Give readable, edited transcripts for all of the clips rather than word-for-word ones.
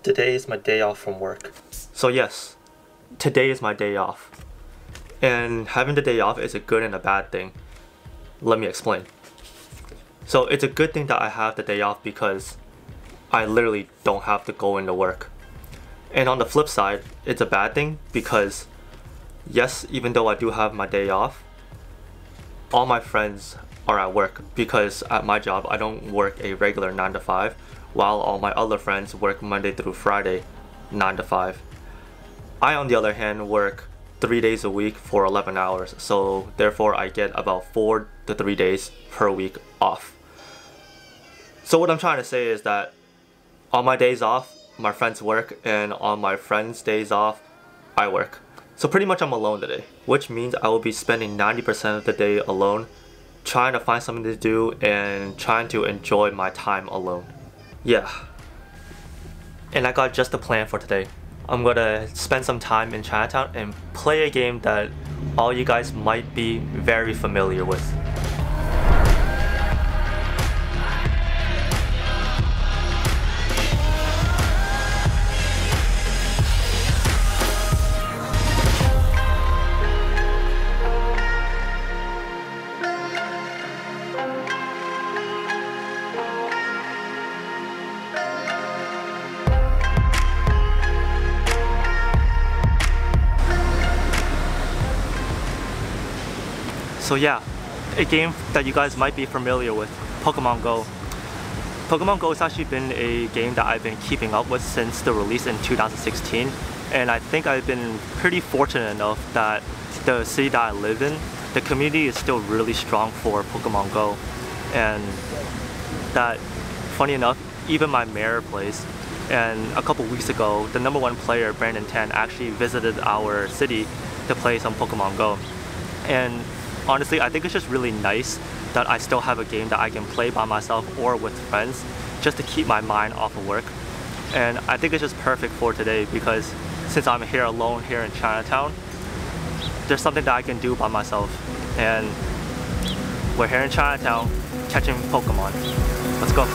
Today is my day off from work. So yes, today is my day off. And having the day off is a good and a bad thing. Let me explain. So it's a good thing that I have the day off because I literally don't have to go into work. And on the flip side, it's a bad thing because yes, even though I do have my day off, all my friends are at work because at my job I don't work a regular 9 to 5 while all my other friends work Monday through Friday 9 to 5. I on the other hand work 3 days a week for 11 hours, so therefore I get about 4 to 3 days per week off. So what I'm trying to say is that on my days off, my friends work, and on my friends' days off, I work. So pretty much I'm alone today, which means I will be spending 90% of the day alone, trying to find something to do and trying to enjoy my time alone. Yeah. And I got just a plan for today. I'm gonna spend some time in Chinatown and play a game that all you guys might be very familiar with. So yeah, a game that you guys might be familiar with, Pokemon Go. Pokemon Go has actually been a game that I've been keeping up with since the release in 2016, and I think I've been pretty fortunate enough that the city that I live in, the community is still really strong for Pokemon Go, and that, funny enough, even my mayor plays. And a couple weeks ago, the #1 player, Brandon Tan, actually visited our city to play some Pokemon Go. And honestly, I think it's just really nice that I still have a game that I can play by myself or with friends just to keep my mind off of work. And I think it's just perfect for today because since I'm here alone here in Chinatown, there's something that I can do by myself. And we're here in Chinatown catching Pokemon. Let's go.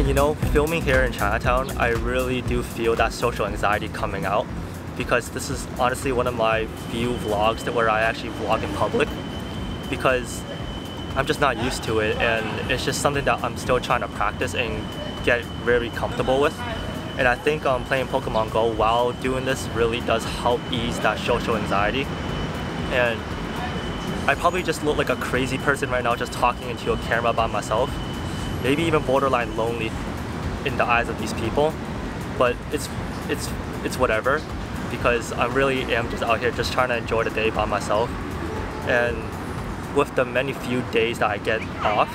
You know, filming here in Chinatown, I really do feel that social anxiety coming out because this is honestly one of my few vlogs where I actually vlog in public because I'm just not used to it, and it's just something that I'm still trying to practice and get very comfortable with. And I think playing Pokemon Go while doing this really does help ease that social anxiety. And I probably just look like a crazy person right now just talking into a camera by myself. Maybe even borderline lonely in the eyes of these people, but it's whatever because I really am just out here just trying to enjoy the day by myself. And with the many few days that I get off,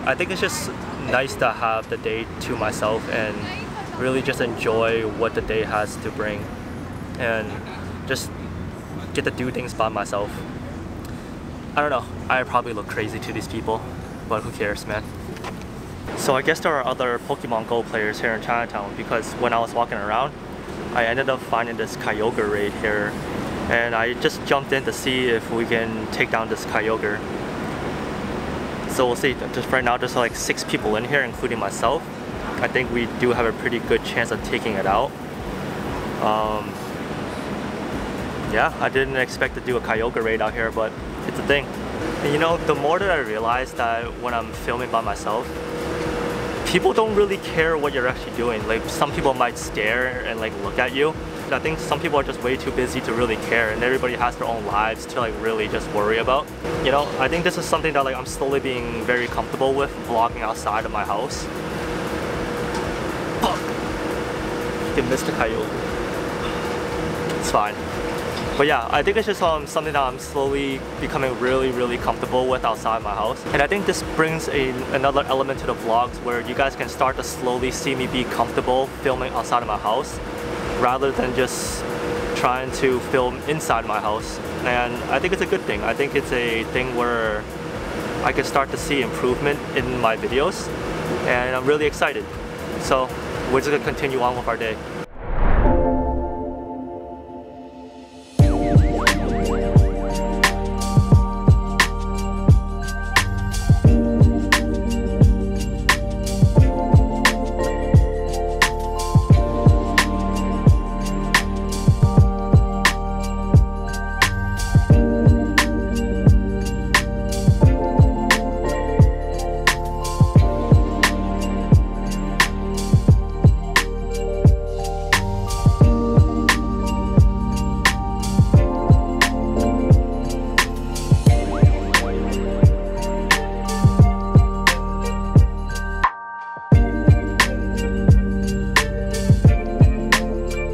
I think it's just nice to have the day to myself and really just enjoy what the day has to bring and just get to do things by myself. I don't know, I probably look crazy to these people, but who cares, man. So I guess there are other Pokemon Go players here in Chinatown because when I was walking around, I ended up finding this Kyogre raid here, and I just jumped in to see if we can take down this Kyogre. So we'll see. Just right now there's like 6 people in here, including myself. I think we do have a pretty good chance of taking it out. Yeah, I didn't expect to do a Kyogre raid out here, but it's a thing. And you know, the more that I realize that when I'm filming by myself, people don't really care what you're actually doing. Like, some people might stare and like look at you. I think some people are just way too busy to really care, and everybody has their own lives to like really just worry about. You know, I think this is something that like I'm slowly being very comfortable with vlogging outside of my house. Fuck! You missed the Kyogre. It's fine. But yeah, I think it's just something that I'm slowly becoming really comfortable with outside my house. And I think this brings another element to the vlogs where you guys can start to slowly see me be comfortable filming outside of my house rather than just trying to film inside my house, and I think it's a good thing. I think it's a thing where I can start to see improvement in my videos, and I'm really excited. So we're just gonna continue on with our day.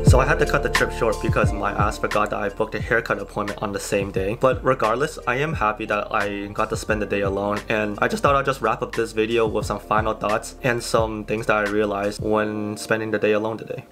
So I had to cut the trip short because my ass forgot that I booked a haircut appointment on the same day. But regardless, I am happy that I got to spend the day alone, and I just thought I'd just wrap up this video with some final thoughts and some things that I realized when spending the day alone today.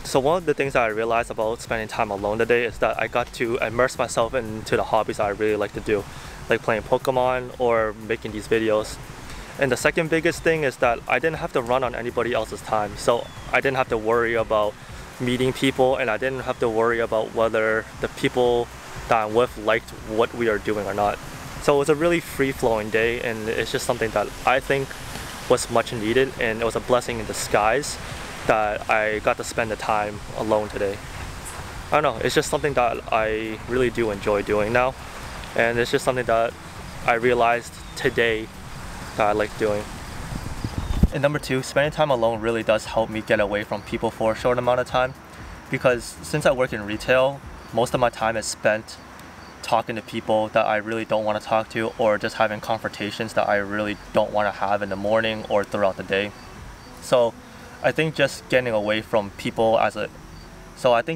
So one of the things that I realized about spending time alone today is that I got to immerse myself into the hobbies I really like to do, like playing Pokemon or making these videos. And the second biggest thing is that I didn't have to run on anybody else's time. So I didn't have to worry about meeting people, and I didn't have to worry about whether the people that I'm with liked what we are doing or not. So it was a really free-flowing day, and it's just something that I think was much needed, and it was a blessing in disguise that I got to spend the time alone today. I don't know, it's just something that I really do enjoy doing now, and it's just something that I realized today that I like doing. And number two, spending time alone really does help me get away from people for a short amount of time, because since I work in retail, most of my time is spent talking to people that I really don't want to talk to, or just having confrontations that I really don't want to have in the morning or throughout the day. So I think just getting away from people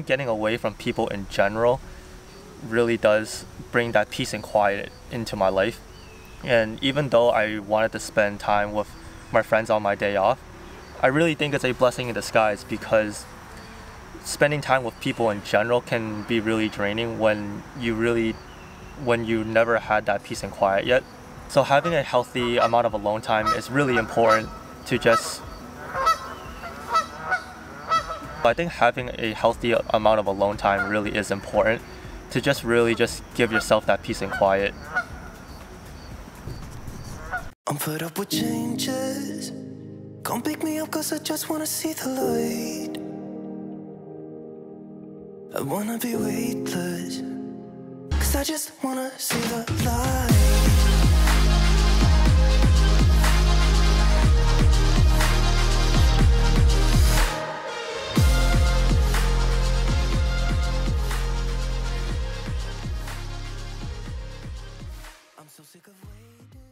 getting away from people in general really does bring that peace and quiet into my life. And even though I wanted to spend time with my friends on my day off, I really think it's a blessing in disguise, because spending time with people in general can be really draining when you never had that peace and quiet yet. So having a healthy amount of alone time is really important to just I think having a healthy amount of alone time really is important to just really just give yourself that peace and quiet. I'm put up with changes. Come pick me up, cause I just wanna see the light. I wanna be weightless, cause I just wanna see the light.